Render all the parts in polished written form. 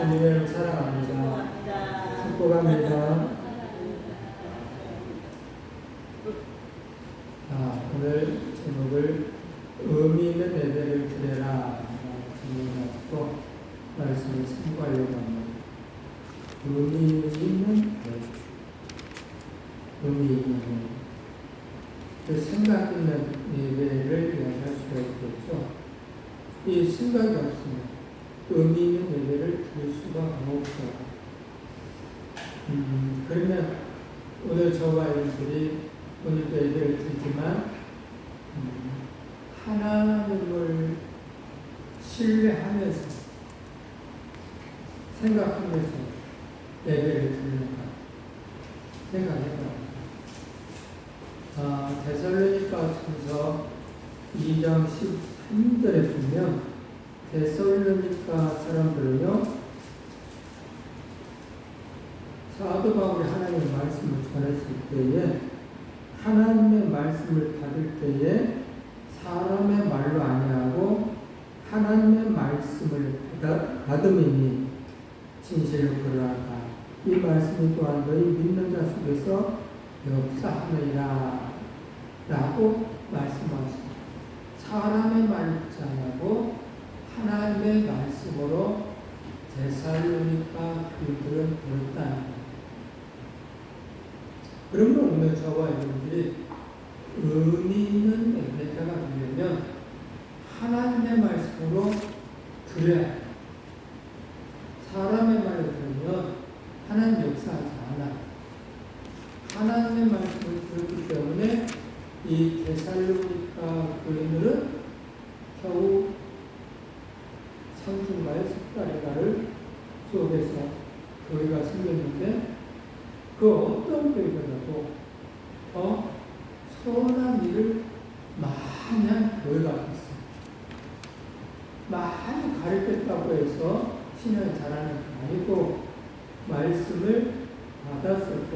주님을 사랑합니다. 축복합니다. 오늘 제목을 의미 있는 예배를 드려라 제목을 가지고 말씀을 참고하려고 합니다. 의미 있는 예배, 의미 있는 예배. 그 생각 있는 예배를 이야기할 수가 있겠죠. 이 생각이 없으면 의미 있는 예배를 드릴 수가 없어요. 그러면 오늘 저와 여러분들이 오늘도 예배를 드리지만 하나님을 신뢰하면서 생각하면서 예배를 드리는가 생각해봐요. 데살로니가전서 2장 13절에 보면 데살로니가 사람들은요, 사도 바울이 하나님의 말씀을 전했을 때에 하나님의 말씀을 받을 때에 사람의 말로 아니하고 하나님의 말씀을 받음이니 진실로 그러하다. 이 말씀이 또한 너희 믿는 자 속에서 역사하느니라 라고 말씀하십니다. 사람의 말을 듣지 아니하고 하나님의 말씀으로 데살로니가 교인들은 들었다는 거예요. 그러면 오늘 저와 여러분들이 의미 있는 예배가 되려면 하나님의 말씀으로 드려야 해요. 사람의 말을 들으면 하나님 역사하지 않아요. 하나님의 말씀을 들었기 때문에 이 데살로니가 교인들은 겨우 상중과의 석달의가를 속에서 교회가 생겼는데 그 어떤 교회보다도 더 선한 일을 많이 한 교회가 있어요. 많이 가르쳤다고 해서 신앙이 자라는 게 아니고 말씀을 받았을 때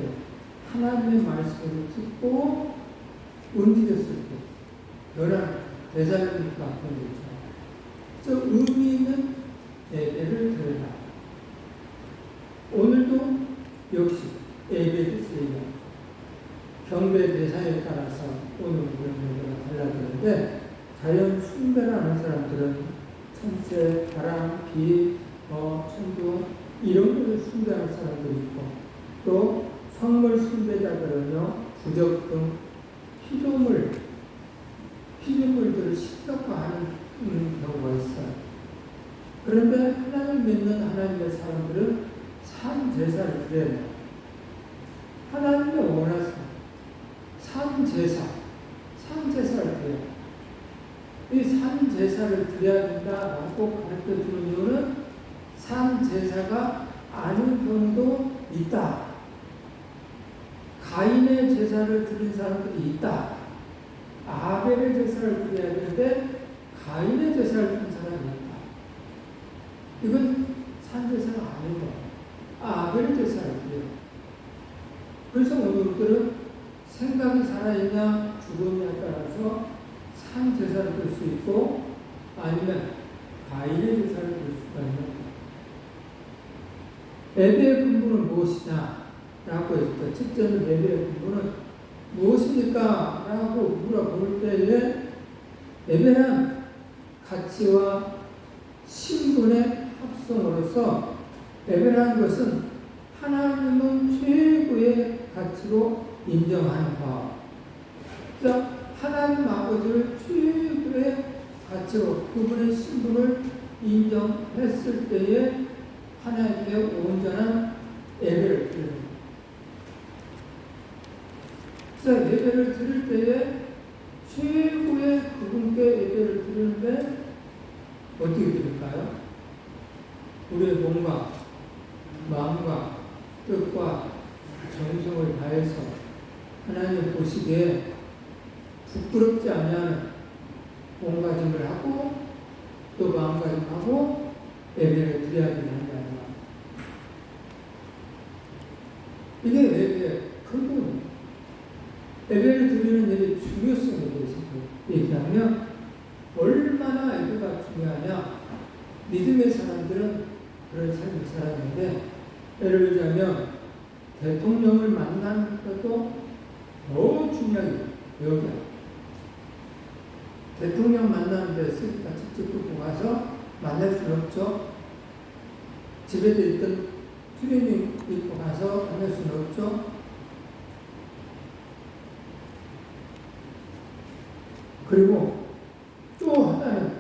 하나님의 말씀을 듣고 움직였을 때 변한 데살로니가 교회죠. 그래서 의미 있는 예배를 드려라. 오늘도 역시 예배를 드리는 경배 대상에 따라서 오늘 그런 예배가 달라지는데 자연 숭배를 하는 사람들은 천체, 바람, 비, 천둥 이런 것을 숭배하는 사람들이 있고 또 성물 숭배자들은요 부적 등 피조물들을 신격화하는 경우가 있어요. 그런데 하나님을 믿는 하나님의 사람들은 산 제사를 드려야 해요. 하나님이 원하시는 산 제사를 드려요. 이 산 제사를 드려야 된다라고 가르쳐 주는 이유는 산 제사가 아닌 경우도 있다. 가인의 제사를 드린 사람들이 있다. 아벨의 제사를 드려야 되는데 가인의 제사를 드린 사람이 있다. 이건 산 제사가 아닌 거예요. 아벨의 제사를 드려요. 그래서 오늘들은 생각이 살아있냐 죽음에 따라서 산 제사를 들 수 있고 아니면 가인의 제사를 들 수가 있는 거예요. 예배의 근본은 무엇이냐 라고 했을 때 첫째는 예배의 근본은 무엇입니까? 라고 물어볼 때에 예배는 가치와 신분의 합성으로서 예배라는 것은 하나님은 최고의 가치로 인정하는 것. 자, 하나님 아버지를 최고의 가치로 그분의 신분을 인정했을 때에 하나님께 온전한 예배를 드립니다. 그래서 예배를 드릴 때에 최고의 그분께 예배를 드리는데 어떻게 드릴까요? 우리의 몸과 마음과 뜻과 정성을 다해서 하나님 보시기에 부끄럽지 아니하는 몸가짐을 하고 또 마음가짐하고 예배를 드려야 되는 거예요. 이게 예배의 근본입니다. 예배를 드리는 일의 중요성에 대해서 얘기하면 얼마나 예배가 중요하냐. 믿음의 사람들은 그런 삶을 살았는데, 예를 들자면 대통령을 만나는 것도 더 중요해요. 여기야. 대통령 만나는데 스리가 직접 보고 가서 만날 수는 없죠. 집에도 있던 수련이 입고 가서 만날 수는 없죠. 그리고 또 하나는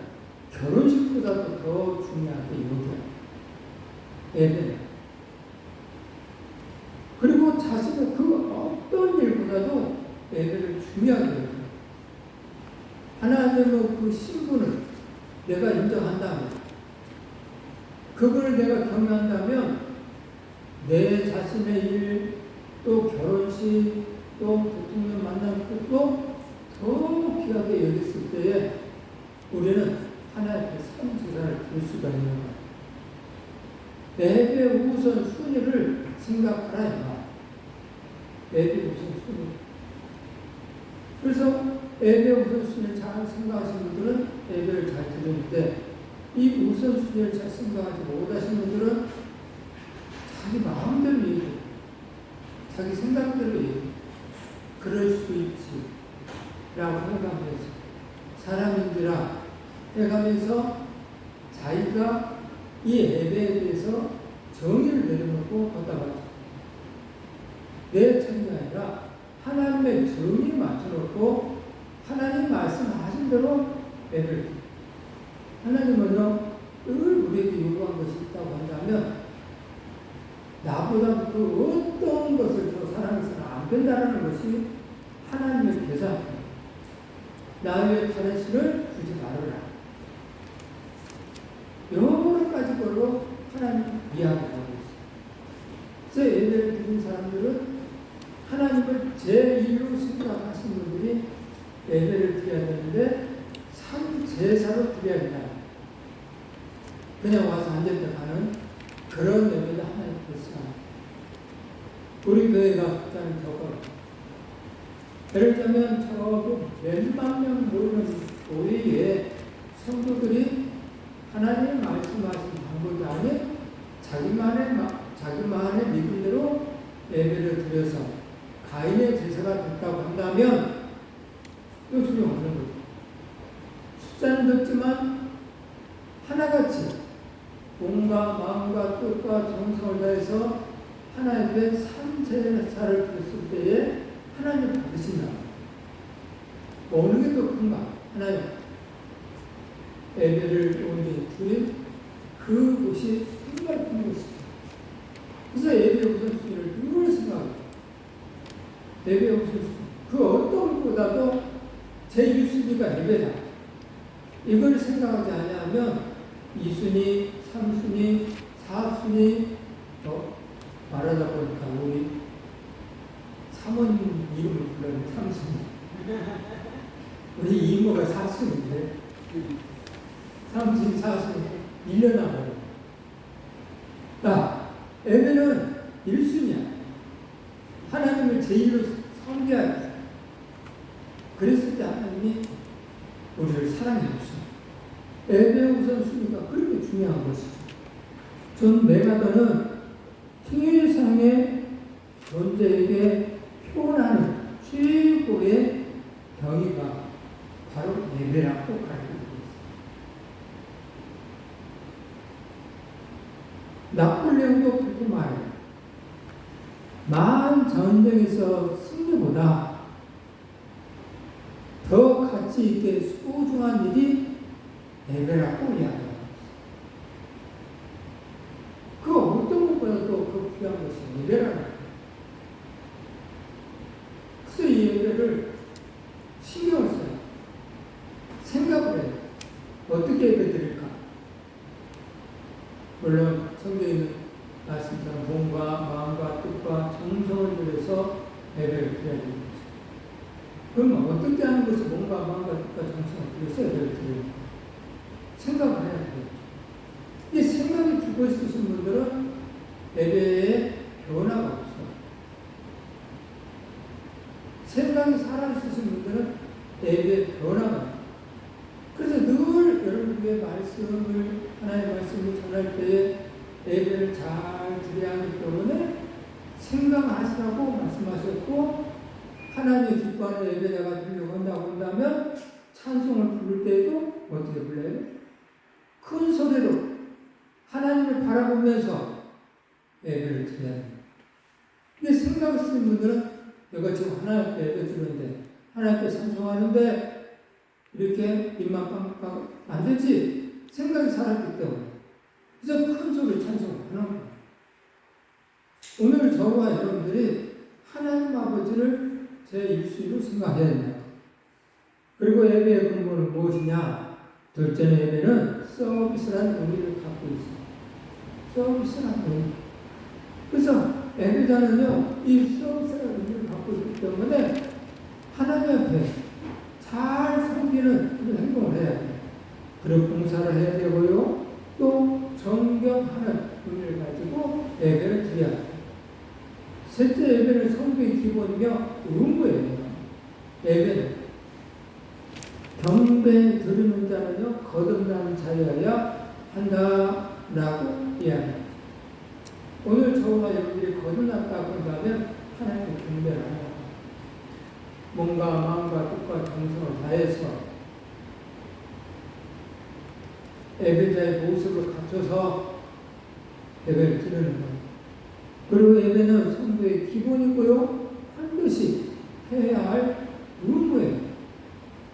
결혼식보다도 더 중요한 게 여기야. 예배. 그리고 자신의 그 어떤 일보다도 예배를 중요하게 해요. 하나님의 그 신분을 내가 인정한다면, 그걸 내가 경외한다면, 내 자신의 일, 또 결혼식, 또 대통령 만난 것도 더 귀하게 여겼을 때에 우리는 하나님의 선지자를 들 수가 있는 거예요. 예배 우선 순위를 생각하라. 예배 우선 순위. 그래서 예배 우선순위를 잘 생각하시는 분들은 예배를 잘 드리는데, 이 우선순위를 잘 생각하지 못하시는 분들은 자기 마음대로 얘기해요. 자기 생각대로 얘기해요. 그럴 수 있지 라고 생각하면서 사람인지라 해가면서 자기가 이 예배에 대해서 정의를 내려놓고 걷다가죠. 내 정의가 아니라 하나님의 정의에 맞춰놓고 하나님 말씀하신 대로 예배를 드립니다. 하나님은요, 늘 우리에게 요구한 것이 있다고 한다면, 나보다 그 어떤 것을 더 사랑해서는 안 된다는 것이 하나님의 계산입니다. 나의 다른 신을 주지 말아라. 여러 가지 걸로 하나님 이야기하고 있어요. 그래서 예배를 드린 사람들은 하나님을 제1로 생각하신 분들이 예배를 드려야 되는데, 제사로 드려야 된다. 그냥 와서 앉았다 가는 그런 예배를 하나님께서 우리 교회가 숫자는 적어요. 예를 들면 저기 몇만 명 모이는 교회에 성도들이 하나님 말씀하신 방법이 아닌 자기만의 믿음대로 예배를 드려서 가인의 제사가 됐다고 한다면 이거 소용없는 거죠. 숫자는 적지만 하나같이 몸과 마음과 뜻과 정성을 다해서 하나님의 삼제사를 드렸을 때에 하나님 받으신다. 어느 게 더 큰가? 하나님 예배를 온전히 드린 그곳이 정말 큰 것이죠. 그래서 예배 우선순위를 늘 생각합니다. 예배 우선순위. 그 어떤 것보다도 제1순위가 예배다. 이걸 생각하지 않으면 2순위, 3순위, 4순위, 말하다 보니까 우리 사모님 이름을 불러요. 3순위. 우리 이모가 4순위인데 3순위, 4순위 1년 남아요. 예배는 1순위야. 하나님을 제1로 섬겨야 돼. 그랬을 때 하나님이 우리를 사랑해 주십니다. 예배 우선순위가 그렇게 중요한 것이죠. 전 메가더는 세상의 존재에게 표현하는 최고의 경위가 바로 예배라고 가르치고 있습니다. 나폴레옹도 그렇게 말해요. 만 전쟁에서 승리보다 더 가치 있게 소중한 일이 예배라고 이야기합니다. 그 어떤 것보다도 그 귀한 것이 예배라는 거예요. 그래서 이 예배를 신경을 써요. 생각을 해요. 어떻게 예배 드릴까? 물론 성경에 있는 말씀처럼 몸과 마음과 뜻과 정성을 들여서 예배를 드려야 됩니다. 그럼 어떻게 하는 것이 몸과 마음과 뜻과 정성을 들여서 예배를 드려야 됩니다. 생각을 해야 돼요. 이 생각이 죽어 있으신 분들은 예배에 변화가 없어요. 생각이 살아있으신 분들은 예배에 변화가 없어요. 그래서 늘 여러분에게 말씀을, 하나님의 말씀을 전할 때에 예배를 예배를 잘 드려야 하기 때문에 생각하시라고 말씀하셨고, 하나님이 기뻐하는 예배 내가 드리려고 한다면 찬송을 부를 때에도 어떻게 불러요? 큰 소리로 하나님을 바라보면서 예배를 드려야 됩니다. 근데 생각하시는 분들은 내가 지금 하나님께 예배 드리는데, 하나님께 찬송하는데 이렇게 입만 깜빡 안 되지. 생각이 살았기 때문에. 그래서 큰 소리로 찬송을 하는 거예요. 오늘 저와 여러분들이 하나님 아버지를 제1순위로 생각해야 됩니다. 그리고 예배의 근본은 무엇이냐? 둘째는 예배는 서비스라는 의미를 갖고 있습니다. 서비스라는 의미. 그래서 예배자는요, 이 서비스라는 의미를 갖고 있기 때문에 하나님 앞에 잘 섬기는 그런 행동을 해야 돼요. 그런 봉사를 해야 되고요. 또 존경하는 의미를 가지고 예배를 드려야 돼요. 셋째 예배는 성도의 기본이며 의무예요. 예배는 경배 드리는 자는요, 거듭나는 자여야 한다라고 이야기합니다. 오늘 저와 여러분들이 거듭났다고 한다면 하나님께 경배를 합니다. 몸과 마음과 뜻과 정성을 다해서 예배자의 모습을 갖춰서 예배를 드리는 거예요. 그리고 예배는 성도의 기본이고요, 반드시 해야 할 의무예요.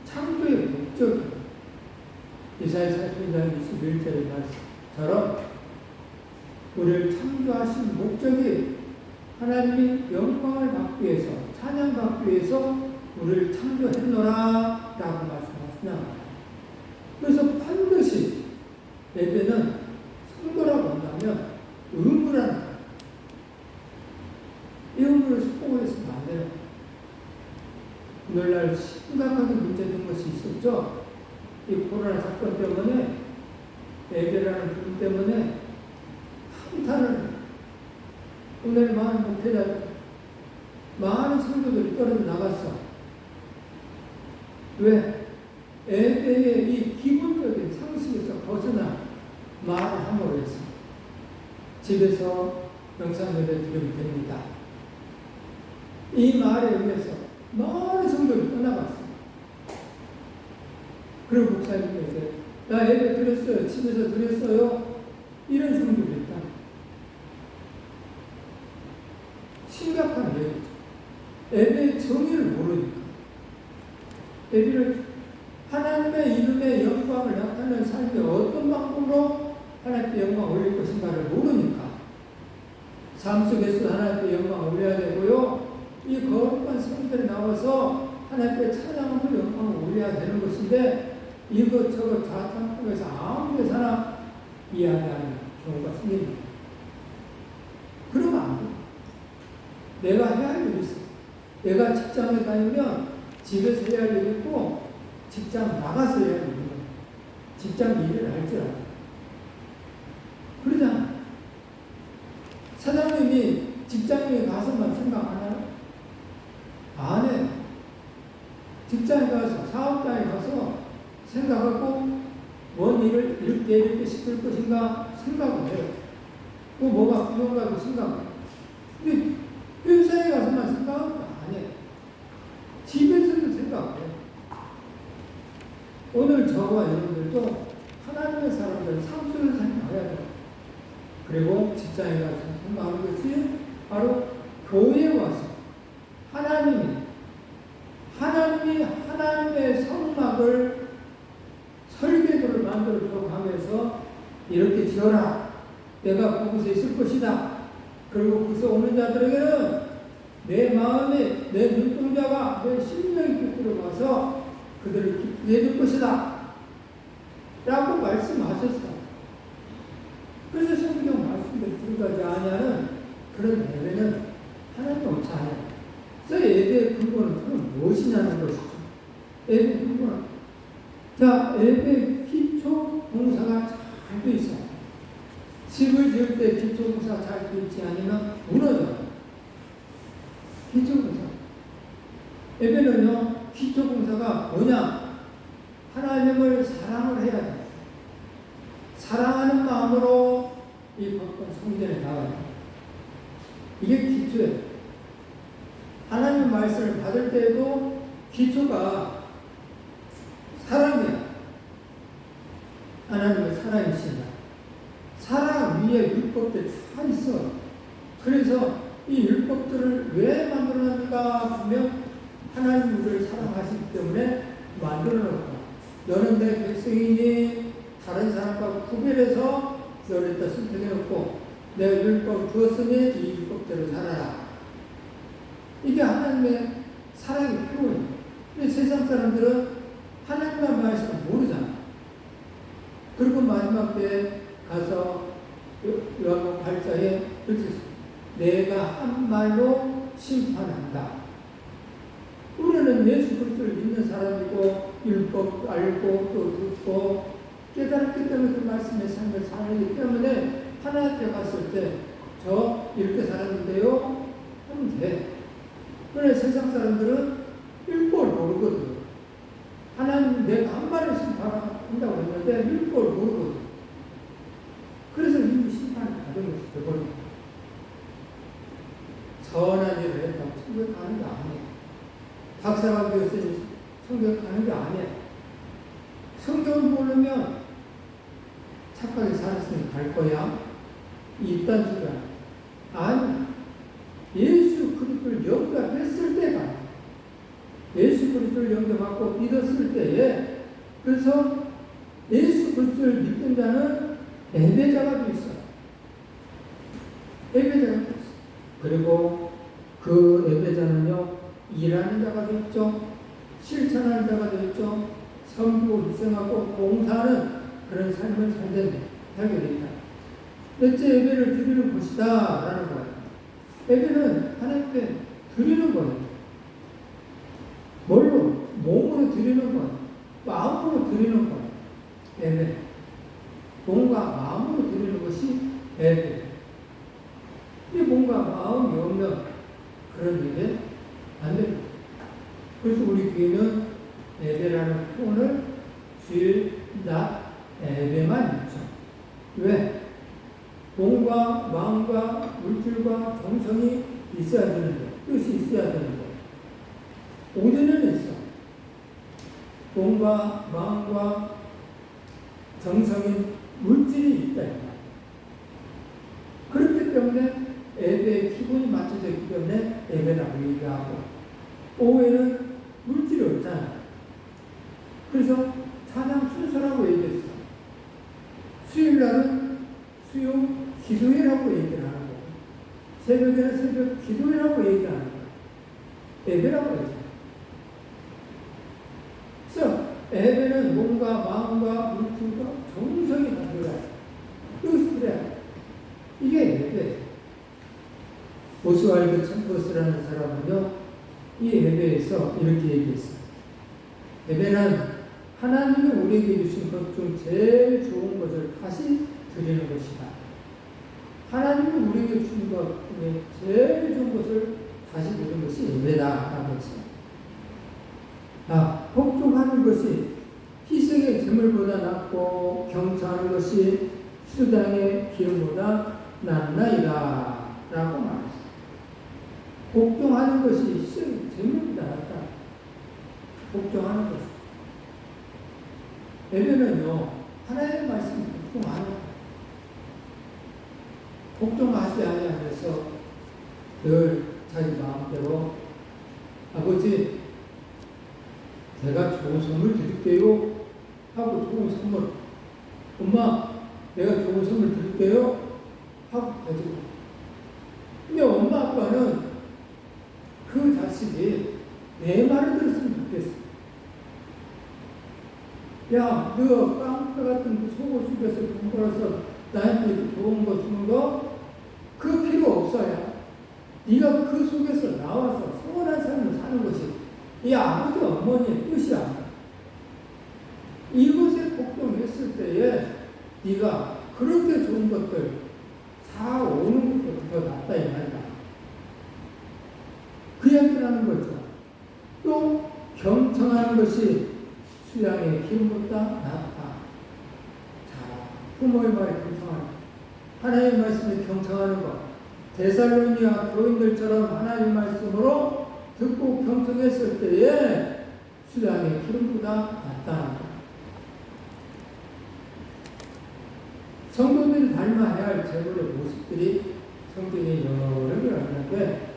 창조의 목적이에요. 이사야 40장 21절의 말씀처럼 우리를 창조하신 목적이 하나님이 영광을 받기 위해서, 찬양받기 위해서 우리를 창조했노라 라고 말씀하시나. 그래서 반드시 예배는 성도라고 한다면 의무라는 거예요. 이 의무를 속보해서는 안 돼요. 오늘날 심각하게 문제된 것이 있었죠. 이 코로나 사건 때문에, 예배라는 부분 때문에 한탄을, 오늘 많은 목회자들, 많은 성도들이 떨어져 나갔어. 왜? 예배의 이 기본적인 상식에서 벗어나 말을 함으로 해서 집에서 영상 예배 드리면 됩니다. 이 말에 의해서 많은 성도들이 떠나갔어요. 그리고 목사님에게 나 예배 드렸어요. 집에서 드렸어요. 이런 성도들이 있다. 심각한 예배죠. 예배의 정의를 모르니까. 예배를 하나님의 이름의 영광을 나타내는 삶에 어떤 방법으로 하나님께 영광을 올릴 것인가를 모르니까 삶 속에서 하나님께 영광을 올려야 되고요. 이 거룩한 성전에 나와서 하나님께 찬양하고 영광을 올려야 되는 것인데 이것저것 자탄국에서 아무 데서나 이야기하는 경우가 생깁니다. 그러면 안 돼요. 내가 해야 할 일이 있어. 내가 직장에 다니면 집에서 해야 할 일이 있고 직장 나가서 해야 할 일이 있고 직장 일을 할지라도 그러잖아. 사장님이 직장에 가서만 생각하나요? 안 해요. 직장에 가서, 사업장에 가서 생각하고 뭔 일을 이렇게 시킬 것인가 생각을 해요. 또 뭐가 필요한가도 생각해요. 근데 회사에 가서만 생각하는 거 아니에요. 집에서도 생각해요. 오늘 저와 여러분들도 하나님의 사람들 삶 속에서 생각해야 돼요. 그리고 직장에 가서 생각하는 것이 바로 교회에 와서 하나님이 하나님의 성막을 설계도를 만들어 가면서 이렇게 지어라. 내가 그곳에 있을 것이다. 그리고 그곳에 오는 자들에게는 내 마음에 내 눈동자가 내 심령이 깃들어 가서 그들을 기쁘게 해줄 것이다. 라고 말씀하셨어요. 그래서 성경 말씀대로 들어가지 아니하는 그런 예배는 하나님 없지 않아요. 그래서 예배의 근본은 그럼 무엇이냐는 것이죠. 예배의 근본은. 자, 예배 기초 봉사가 잘 돼 있어요. 집을 지을 때 기초 봉사 잘 돼 있지 않으면 무너져요. 기초 봉사. 예배는요, 기초 봉사가 뭐냐? 하나님을 사랑을 해야 돼요. 사랑하는 마음으로 이 법권 성전에 나와요. 이게 기초예요. 하나님의 말씀을 받을 때에도 기초가 사랑이야. 하나님은 사랑이신다. 사랑 위에 율법들이 다 있어. 그래서 이 율법들을 왜 만들어놨는가 하면 하나님 우리를 사랑하시기 때문에 만들어놨구나. 너는 내 백성이니 다른 사람과 구별해서 너를 다 선택해놓고 내가 율법을 주었으니 이 율법대로 살아라. 이게 하나님의 사랑의 표현이에요. 근데 세상 사람들은 하나님의 말씀을 모르잖아. 그리고 마지막 때에 가서 요한복음 8장에 이렇게 있습니다. 내가 한 말로 심판한다. 우리는 예수 그리스도를 믿는 사람이고 율법 알고 또 듣고 깨달았기 때문에 그 말씀의 삶을 살기 때문에 하나님께 갔을 때 저 이렇게 살았는데요 하면 돼. 그런데 세상 사람들은 율법을 모르거든. 하나님 내가 한 말을 심판한다고 했는데 율법을 모르거든. 그래서 이미 심판을 받은 것이 되버립니다. 선한 일을 했다고 천국에 가는 게 아니에요. 박사가 되었으니 천국에 가는 게 아니에요. 성경을 모르면 착하게 살았으니 갈 거야. 이딴 소리야. 아니, 예수 그리스도를 영접했을 때가 예수 그리스도를 영접하고 믿었을 때에 그래서 예수 그리스도를 믿는 자는 예배자가 되어 있어요. 예배자가 되어 있어요. 그리고 그 예배자는요, 일하는 자가 되어 있죠. 실천하는 자가 되어 있죠. 섬기고 희생하고 봉사하는 그런 삶을 살게 되어 있다. 넷째 예배를 드리는 것이다 라는 거예요. 예배는 하나님께 드리는 거예요. 뭘로? 몸으로 드리는 거예요. 마음으로 드리는 거예요. 예배. 몸과 마음으로 드리는 것이 예배. 이 몸과 마음이 없는 그런 예배 안 됩니다. 그래서 우리 교회는 예배라는 표현을 주일, 낮, 예배만 있죠. 왜? 몸과 마음과 물질과 정성이 있어야 되는데, 뜻이 있어야 되는데, 오전에는 있어. 몸과 마음과 정성인 물질이 있다. 그렇기 때문에 예배의 기본이 맞춰져 있기 때문에 예배라고 얘기하고, 오후에는 물질이 없잖아. 그래서 찬양 순서라고 얘기했어. 수요일날은 수요 기도회라고 얘기를 하는 거고, 새벽에는 새벽 기도회라고 얘기하는 거예요. 예배라고 하죠. 그래서 예배는 몸과 마음과 물질과 정성이 다 들어가요. 이것이 그래. 이게 예배. 오스왈드 챔버스라는 사람은요, 이 예배에서 이렇게 얘기했어요. 예배는 하나님이 우리에게 주신 것 중 제일 좋은 것을 다시 드리는 것이다. 하나님이 우리에게 주신 것 중에 제일 좋은 것을 다시 드리는 것이 예배다라고 했어요. 복종하는 것이 희생의 제물보다 낫고 경청하는 것이 수당의 기름보다 낫나이다 라고 말했어요. 복종하는 것이 희생의 제물보다 낫다. 복종하는 것. 예배는요, 하나님의 말씀을 복종하는 거예요. 복종하지 아니하면서 늘 자기 마음대로 아버지 내가 좋은 선물 드릴게요 하고 좋은 선물, 엄마 내가 좋은 선물 드릴게요 하고 가지고. 근데 엄마 아빠는 그 자식이 내 말을 들었으면 좋겠어. 야, 너 깡패 같은 그 속옷 속에서 돈 벌어서 나한테 좋은 거 주는 거 그 필요 없어요. 네가 그 속에서 나와서 소원한 삶을 사는 것이 이 아버지 어머니의 뜻이야. 이것에 복종했을 때에 네가 그렇게 좋은 것들 사오는 것보다 더 낫다 이 말이다. 그 이야기를 하는 거죠. 또 경청하는 것이 수양의 기름보다 낫다. 자, 부모의 말에 경청하는 하나님의 말씀을 경청하는 것. 데살로니가 교인들처럼 하나님의 말씀으로 듣고 경청했을 때에 수량의 기름보다 낫다는 것. 성도들이 닮아야 할 제물의 모습들이 성경에 여러 개가 있는데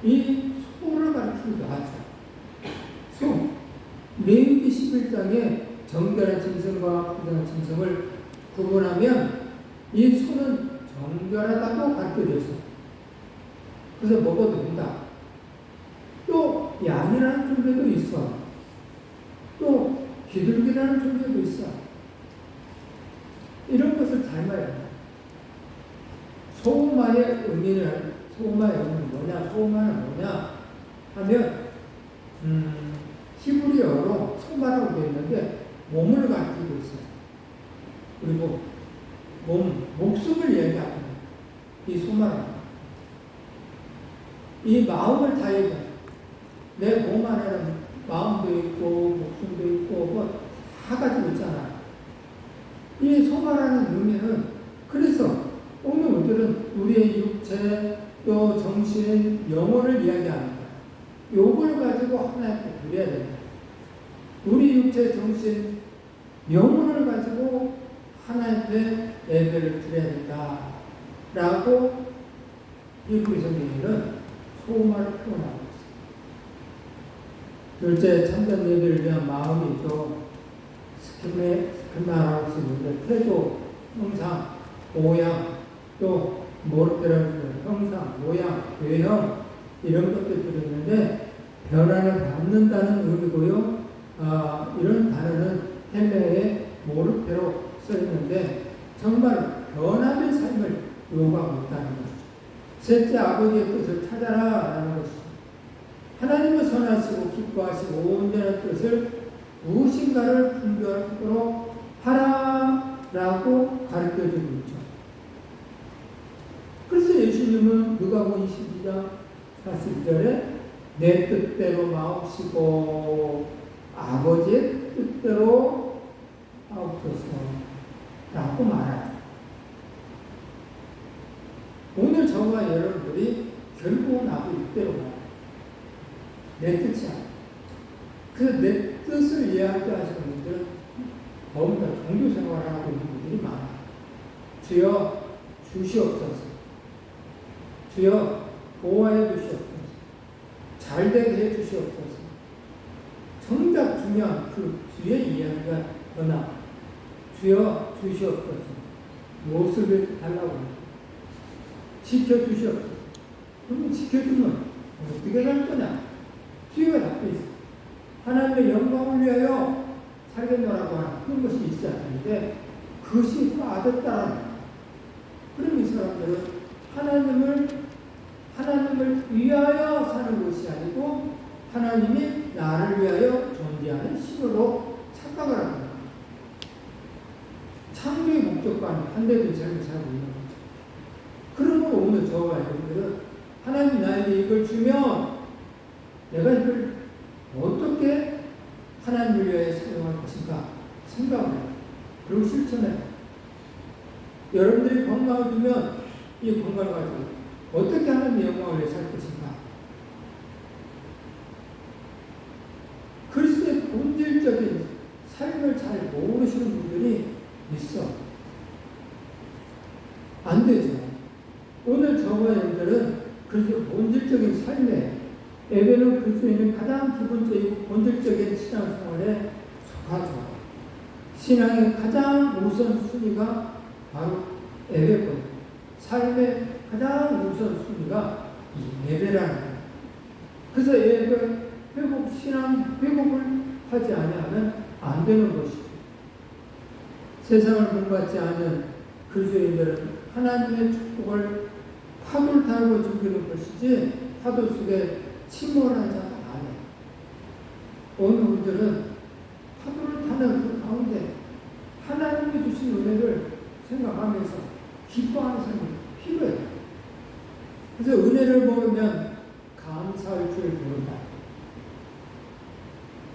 이 소를 가르치기도 하죠. 소. 레위기 11장에 정결한 짐승과 부정한 짐승을 구분하면 이 소는 정결하다고 가르쳐져 있어요. 그래서 먹어도 된다. 또 양이라는 존재도 있어. 또 비둘기라는 존재도 있어. 이런 것을 닮아야 된다. 소마의 의미는 뭐냐? 소마는 뭐냐? 하면 히브리어로 소마라고 되어 있는데 몸을 가리키고 있어요. 그리고 목숨을 얘기합니다. 이 소마는 이 마음을 다 얘기해요. 내 몸 안에는 마음도 있고 목숨도 있고 뭐 다 가지고 있잖아. 이 소마라는 의미는 그래서 오늘들은 우리의 육체, 또 정신, 영혼을 이야기하는 거예요. 요걸 가지고 하나님께 드려야 된다. 우리 육체, 정신, 영혼을 가지고 하나님께 예배를 드려야 된다. 라고 히브리 성경에는 소마를 표현하고 있습니다. 둘째, 참된 예배를 위한 마음이죠. 스키마라고 쓰는데 태도, 형상, 모양, 또 모르테라는 형상, 모양, 외형 이런 것들이 들어있는데 변화를 받는다는 의미고요. 이런 단어는 헬레의 모르테로 써있는데 정말 변화된 삶을 요구하고 있다는 것이죠. 셋째, 아버지의 뜻을 찾아라 라는 것이죠. 하나님을 선하시고 기뻐하시고 온전한 뜻을 무엇인가를 분별하도록 하라 라고 가르쳐주고 있죠. 그래서 예수님은 누가복음 22장 42절에 내 뜻대로 마옵시고 아버지의 뜻대로 하옵소서 라고 말하죠. 오늘 저와 여러분들이 결국은 나도 이대로 말해요. 내 뜻이 아니야. 그래서 내 뜻을 이야기하시는 분들은 더욱더 종교 생활을 하고 있는 분들이 많아요. 주여 주시옵소서. 주여 보호하여 주시옵소서. 잘되게 해 주시옵소서. 정작 중요한 그 주의 이야기가 더나 주여 주시옵소서. 무엇을 달라고 합니다. 지켜주시옵소서. 그러면 지켜주면 어떻게 할 거냐? 주의가 잡혀 있어. 하나님의 영광을 위하여 살겠노라고 하는 그런 것이 있어야 하는데 그것이 빠졌다는 거예요. 그럼 이 사람들은 하나님을 위하여 사는 것이 아니고 하나님이 나를 위하여 존재하는 신으로 착각을 합니다. 창조의 목적과는 반대된 삶을 살고 있는 거죠. 그러므로 오늘 저와 여러분들은 하나님 나에게 이걸 주면 내가 이걸 어떻게 하나님을 위해 사용할 것인가 생각을 해요. 그리고 실천해요. 여러분들이 건강을 주면 이 건강을 가지고 어떻게 하나님의 영광을 위해 살 것인가. 그리스도의 본질적인 삶을 잘 모르시는 분들이 있어. 안 되죠. 오늘 저와 여러분들은 그리스도의 본질적인 삶에 예배는 그리스도인은 가장 기본적이고 본질적인 신앙생활에 속하죠. 신앙의 가장 우선순위가 바로 예배거든요. 삶의 가장 우선순위가 이 예배라는 거예요. 그래서 예배, 신앙 회복을 하지 않으면 안 되는 것이죠. 세상을 본받지 않은 그리스도인들은 하나님의 축복을 파도를 타고 즐기는 것이지 파도 속에 침몰하지 않아요. 어느 분들은 파도를 타는 그 가운데 하나님이 주신 은혜를 생각하면서 기뻐하는 삶이 필요해요. 그래서 은혜를 모르면 감사할 줄 모른다.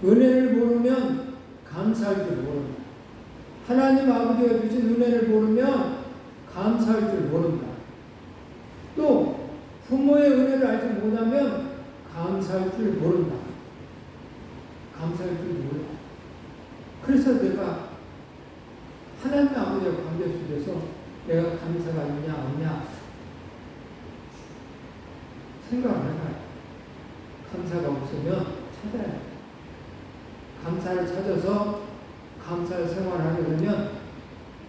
은혜를 모르면 감사할 줄 모른다. 하나님 아버지가 주신 은혜를 모르면 감사할 줄 모른다. 또 부모의 은혜를 알지 못하면 감사할 줄 모른다. 감사할 줄 몰라. 그래서 내가 하나님 아버지와 관계 속에서 내가 감사가 있냐 없냐 생각을 해봐요. 감사가 없으면 찾아야 돼. 감사를 찾아서 감사의 생활을 하게 되면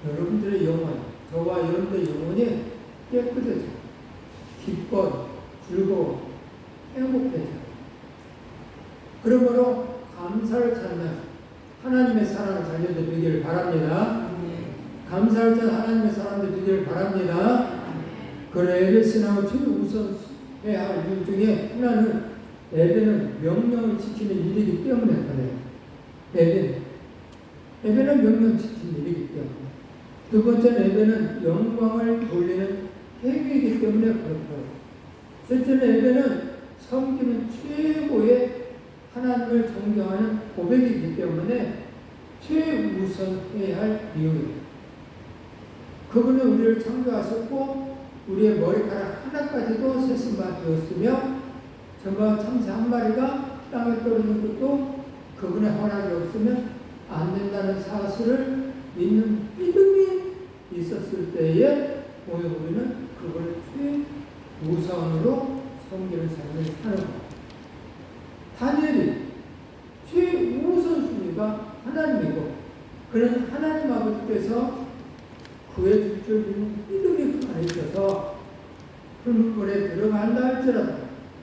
여러분들의 영혼, 저와 여러분들의 영혼이 깨끗해져. 기뻐, 즐거워, 행복해져. 그러므로 감사를 찾는 하나님의 사랑을 자녀들 되기를 바랍니다. 감사할 때 하나님의 사랑을 되기를 바랍니다. 그런 예배 신앙을 최우선해야 할 이유 중에 하나는 예배는 명령을 지키는 일이기 때문에 그래요. 예배는 명령 지키는 일이기 때문에. 두 번째는 예배는 영광을 돌리는 행위이기 때문에 그렇고요. 셋째는 예배는 섬기는 최고의 하나님을 존경하는 고백이기 때문에 최우선해야 할 이유입니다. 그분은 우리를 창조하셨고 우리의 머리카락 하나까지도 세심바 되었으며 정말 참새 한 마리가 땅에 떨어지는 것도 그분의 허락이 없으면 안 된다는 사실을 믿는 믿음이 있었을 때에 오늘 우리는 그걸 최우선으로 섬기는 삶을 사는 것. 다니엘이 최우선순위가 하나님이고 그는 하나님 아버지께서 구해줄 줄 믿음이 그 안에 있어서 풀물불에 들어간다 할지라도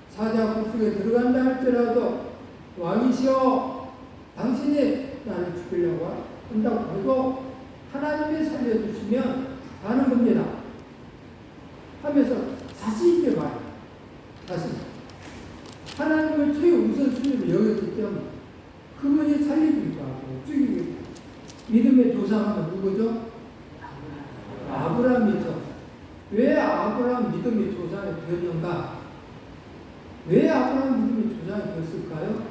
사자굴 속에 들어간다 할지라도 왕이시여 당신이 나를 죽이려고 한다고 해도 하나님이 살려주시면 가는 겁니다 하면서 자신 있게 말해요. 자신. 하나님을 최우선순위로 여겼기 때문에 그분이 살리기도 하고 죽이기도 하고. 믿음의 조상은 누구죠? 아브라함이죠. 왜 아브라함 믿음의 조상이 되었는가? 왜 아브라함 믿음의 조상이 되었을까요?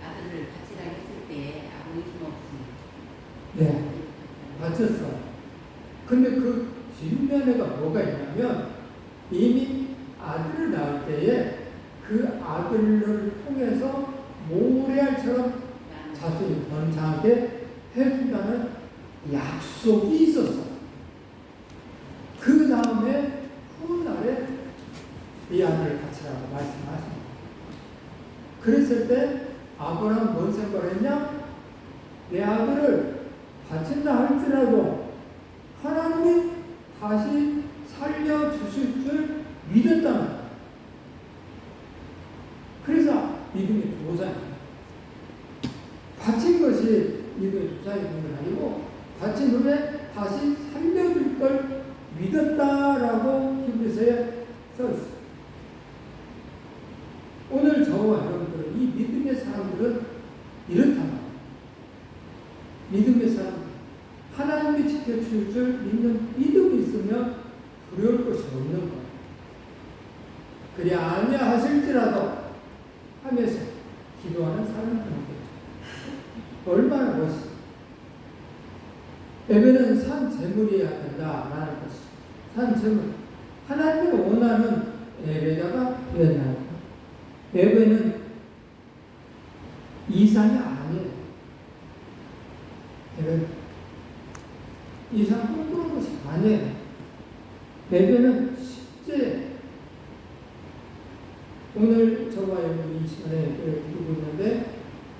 아들을 바치라 했을 때 아무 힘 없이. 네, 바쳤어요. 근데 그 뒷면에가 뭐가 있냐면 이미 아들을 낳을 때에 그 아들을 통해서 모래알처럼 자손이 번창하게 해준다는 약속이 있었어. 그 다음에 훗날에 이 아들을 바치라고 말씀하십니다. 그랬을 때 아브라함은 뭔 생각을 했냐? 내 아들을 바친다 할지라도 하나님이 다시 살려주실 줄 믿었다는 거예요. 그래서 믿음의 조상입니다. 바친 것이 믿음의 조상이 된 건 아니고 바친 후에 다시 살려줄 걸 믿었다라고 히브리서에 써있어요. 오늘 저와 여러분들은 이 믿음의 사람들은 이렇단 말이에요. 믿음의 사람, 하나님이 지켜줄 줄 믿는 믿음이 있으면 두려울 것이 없는 거예요. 그리 아니야 하실지라도 하면서 기도하는 사람들입니다. 얼마나 멋있어. 예배는 산 제물이어야 된다라는 것이. 산 제물. 하나님이 원하는 예배자가 되었나요? 예배는 이상이 아니에요. 예배는 이상 꿈꾸는 것이 아니에요. 예배는 실제 오늘 저와 여러분이 이 시간에 예배를 드리고 있는데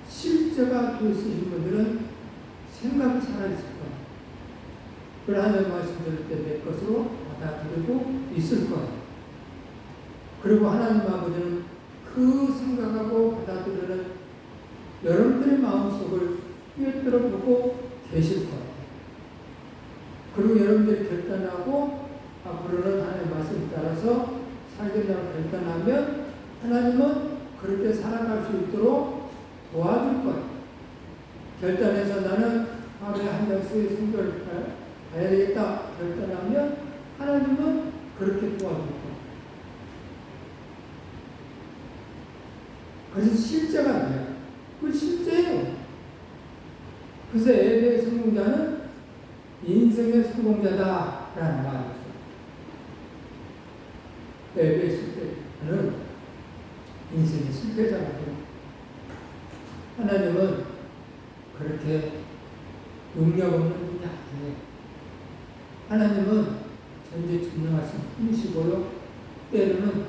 실제가 될 수 있는 분들은 생각이 살아있을 거예요. 그걸 하나님 말씀 들을 때 내 것으로 받아들이고 있을 거예요. 그리고 하나님 아버지는 그 생각하고 받아들이는 여러분들의 마음속을 꿰뚫어 보고 계실 거예요. 그리고 여러분들이 결단하고 앞으로는 하나님의 말씀에 따라서 살겠다고 결단하면 하나님은 그렇게 살아갈 수 있도록 도와줄 거예요. 결단해서 나는 하루에 한 장씩 성경을 봐야 되겠다 결단하면 하나님은 그렇게 도와줄 거예요. 그래서 실제가 아니에요. 그 실제예요. 그래서 예배의 성공자는 인생의 성공자다라는 말이 있어요. 예배 실패는 인생의 실패자거든요. 하나님은 그렇게 능력 없는 분이 아니에요. 하나님은 전지전능하신 분이시고요. 때로는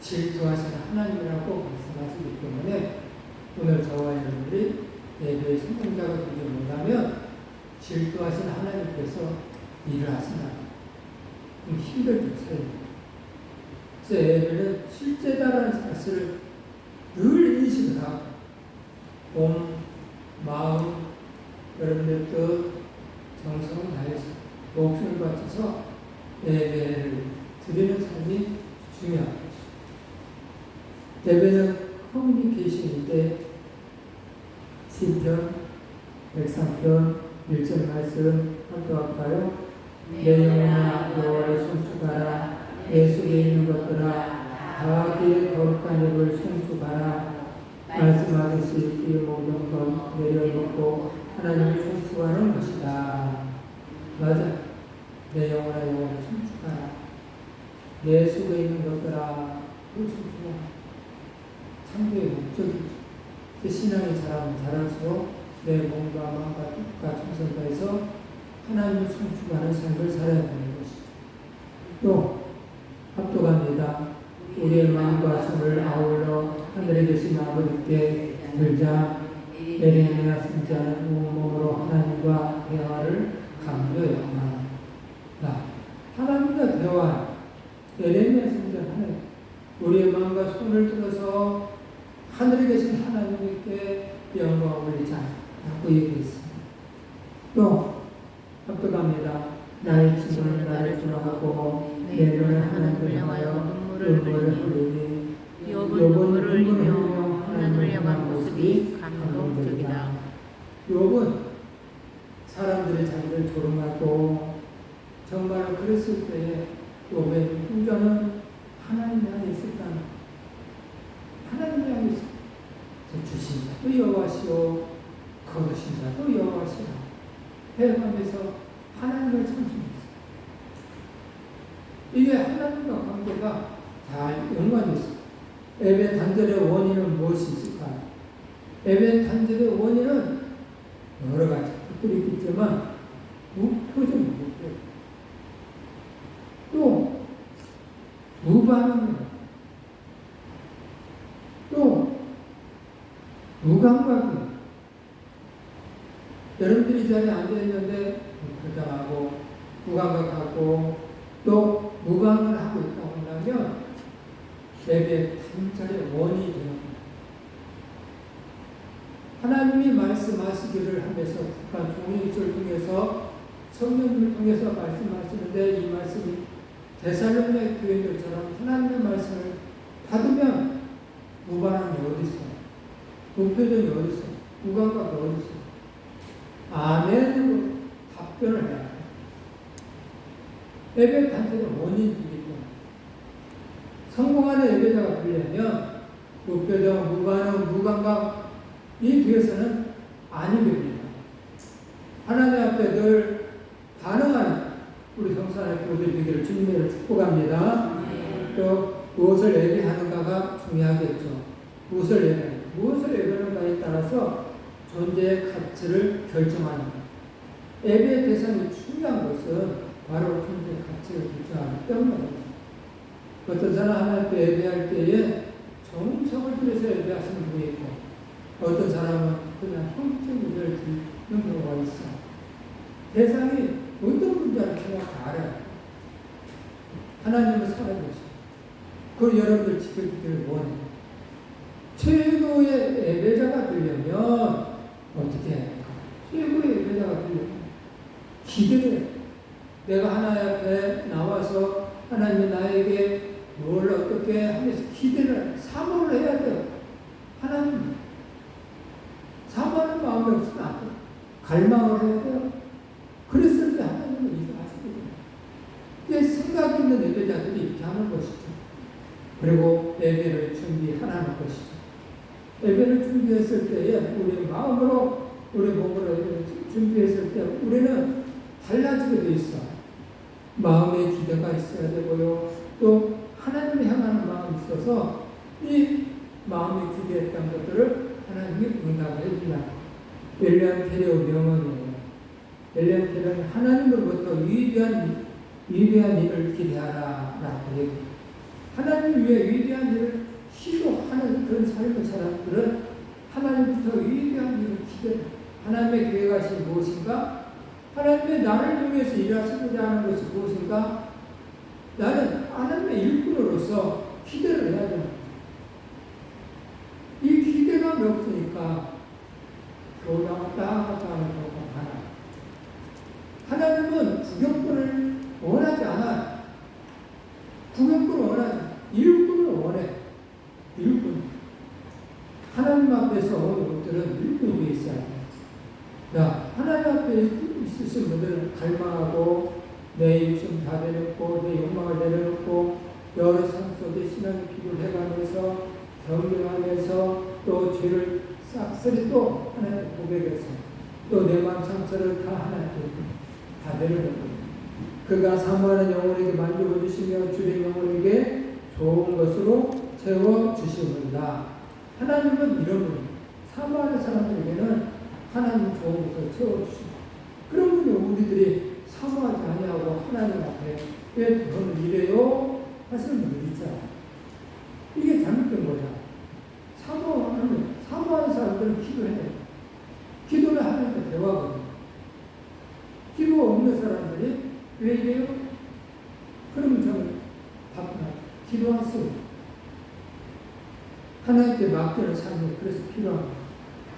질투하시는 하나님이라고 말씀하시기 때문에 오늘 저와 여러분들이 예배의 성공자가 되지 못하면 질투하시는 하나님께서 일을 하신다. 힘들죠, 삶이. 그래서 예배는 실제다라는 사실을 늘 인식을 하고 몸, 마음, 여러분의 뜻, 정성을 다해서 목숨을 바쳐서 예배를 드리는 삶이 중요한 거죠. 예배는 커뮤니케이션인데 시편 103편 1절 말씀 함께할까요? 내 영혼아 여호와를 송축하라. 내 속에 있는 것들아 다 그의 거룩한 입을 송축하라. 말씀하듯이 그의 모든 것 내려놓고 하나님을 송축하는 것이다. 맞아. 내 영혼아 여호와를 송축하라. 내 속에 있는 것들아 그 송축하라. 창조의 목적이죠. 신앙이 자랄수록 내 몸과 마음과 뜻과 정성 다해서 하나님을 송축하는 삶을 살아야 되는 것이죠. 또 합독합니다. 우리의 마음과 손을 아울러 하늘에 계신 아버지께 들자. 에레미야 선지자는 온몸으로 하나님과 대화를 강조했다. 하나님과 대화. 에레미야 선지자는 하나님. 우리의 마음과 손을 들어서 하늘에 계신 하나님께 영광을 올리자 라고 얘기했습니다. 또 합독합니다. 나의 친구는 나를 좋아하고 내 눈은 하나님을 향하여 눈물을 흘리니 욥은 눈물을 흘리며 하나님을 향한 모습이 감동적이다. 욥은 사람들이 자기를 조롱하고 정말 그랬을 때에 욥의 풍전은 하나님 향해 있었다. 하나님 향해 있었다. 주신 자도 여호와시오 거두신 자도 여호와시라 해가면서 하나님을 찬송했어요. 이게 하나님과 관계가 잘 연관이 있어요. 예배 단절의 원인은 무엇이 있을까요? 예배 단절의 원인은 여러 가지 것들이 있겠지만 무표정이 있고요. 또 무반응이에요. 또 무감각이에요. 여러분들이 이 자리에 앉아있는데 불편하고 무감각하고 또 무감을 하고 있다고 한다면 예배 단절의 원인이 되는 겁니다. 하나님이 말씀하시기를 하면서 북한 종이술을 통해서 성령님을 통해서 말씀하시는데 이 말씀이 데살로니가 교인들처럼 하나님의 말씀을 받으면 무반응이 어디 있어요? 무표정이 어디 있어요? 무감각이 어디 있어요? 아멘으로 답변을 해야 해요. 예배 단절의 원인이기 때문에 성공하는 예배자가 되려면 무표정, 무반응, 무감각 이 뒤에서는 아니 됩니다. 하나님 앞에 늘 반응하는 우리 성산의 교우들 되기를 주님을 축복합니다. 또 무엇을 예배하는가가 중요하겠죠. 무엇을 예배하는가. 무엇을 예배하는가에 따라서 존재의 가치를 결정하는 것. 예배의 대상이 중요한 것은 바로 존재의 가치를 결정하기 때문입니다. 어떤 사람 하나님 앞에 예배할 때에 정성을 들여서 예배하시는 분이 있고 어떤 사람은 그냥 형식을 드리는 경우가 있어요. 대상이 어떤 분자를 정확히 알아요. 하나님은 살아계시고 그걸 여러분들 지켜주기를 원해요. 최고의 예배자가 되려면 어떻게 해야 할까? 최고의 예배자가 되려면 기대를 해요. 내가 하나님 앞에 나와서 하나님이 나에게 뭘 어떻게 하면서 기대를 사모를 해야 돼요. 하나님 사모하는 마음이 없으면 안 돼요. 갈망을 해야 돼요. 그랬을 때 하나님은 일을 하시거든요. 이게 생각 있는 예배자들이 이렇게 하는 것이죠. 그리고 예배를 준비하라는 것이죠. 예배를 준비했을 때에 우리 마음으로 우리 몸으로 예배를 준비했을 때 우리는 달라지게 돼 있어. 마음의 기대가 있어야 되고요. 또 하나님의 있어서 이 마음이 기대했던 것들을 하나님이 응답을 해준다. 엘리안 테레오 명언이에요. 엘리안 테레오는 하나님으로부터 위대한 일을 기대하라 라고 얘기해요. 하나님을 위해 위대한 일을 시도하는 그런 삶의 사람들은 하나님부터 위대한 일을 기대해요. 하나님의 계획하신 무엇인가? 하나님의 나를 통해서 일하시고자 하는 것이 무엇인가? 나는 하나님의 일꾼으로서 기대를 해야 돼요. 이 기대감이 없으니까 교회 왔다 갔다 하는 경우가 많아요. 하나님은 구경꾼을 원하지 않아요. 구경꾼을 원하지 않아요. 일꾼을 원해. 일꾼. 하나님 앞에서 온 것들은 일꾼이 있어야 돼요. 야, 하나님 앞에 있으신 분들은 갈망하고 내 욕심 다 내려놓고 내 욕망을 내려놓고 여러 삶 속에 신앙의 기도를 해가면서 경배하면서 또 죄를 싹쓸이 또 하나님 고백해서 또 내 마음 상처를 다 하나님께 다 내려놓고 그가 사모하는 영혼에게 만족을 주시며 주의 영혼에게 좋은 것으로 채워주시는다. 하나님은 이런 분, 사모하는 사람들에게는 하나님 좋은 것을 채워주시고 그런 분이 우리들이 사모하지 아니하고 하나님 앞에 왜 저는 이래요? 하시는 분들이 있잖아요. 이게 잘못된 거죠. 사모하는 사람들은 기도해요. 기도를 하면서 대화거든요. 기도가 없는 사람들이 왜 이래요? 그러면 저는 답변하죠. 기도하세요. 하나님께 맡기는 삶이 그래서 필요합니다.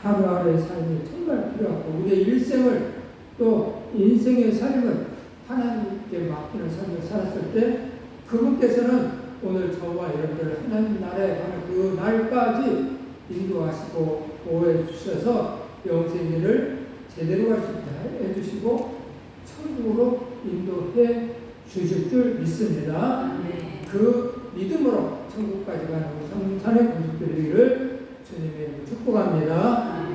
하루하루의 삶이 정말 필요하고 우리의 일생을 또 인생의 삶을 하나님께 맡기는 삶을 살았을 때 그분께서는 오늘 저와 여러분들을 하나님 나라에 가는 그 날까지 인도하시고 보호해 주셔서 영생일을 제대로 갈 수 있게 해주시고 천국으로 인도해 주실 줄 믿습니다. 그 믿음으로 천국까지 가는 성산의 공식들이기를 주님의 축복합니다.